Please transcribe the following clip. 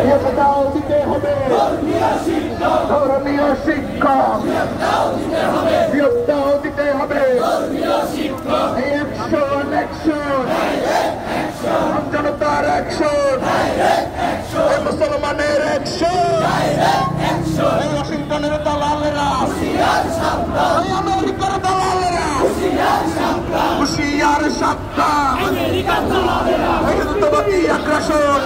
নিয়োগটাও দিতে হবে, ধর্মীয় শিক্ষক নিয়োগটাও দিতে হবে। অ্যাকশন অ্যাকশন জনতার অ্যাকশন, মুসলমানের অ্যাকশন, ওয়াশিংটনের দালালেরা, আমেরিকার দালালেরা হুঁশিয়ার সাবধান, হিন্দুত্ববাদী আগ্রাসন,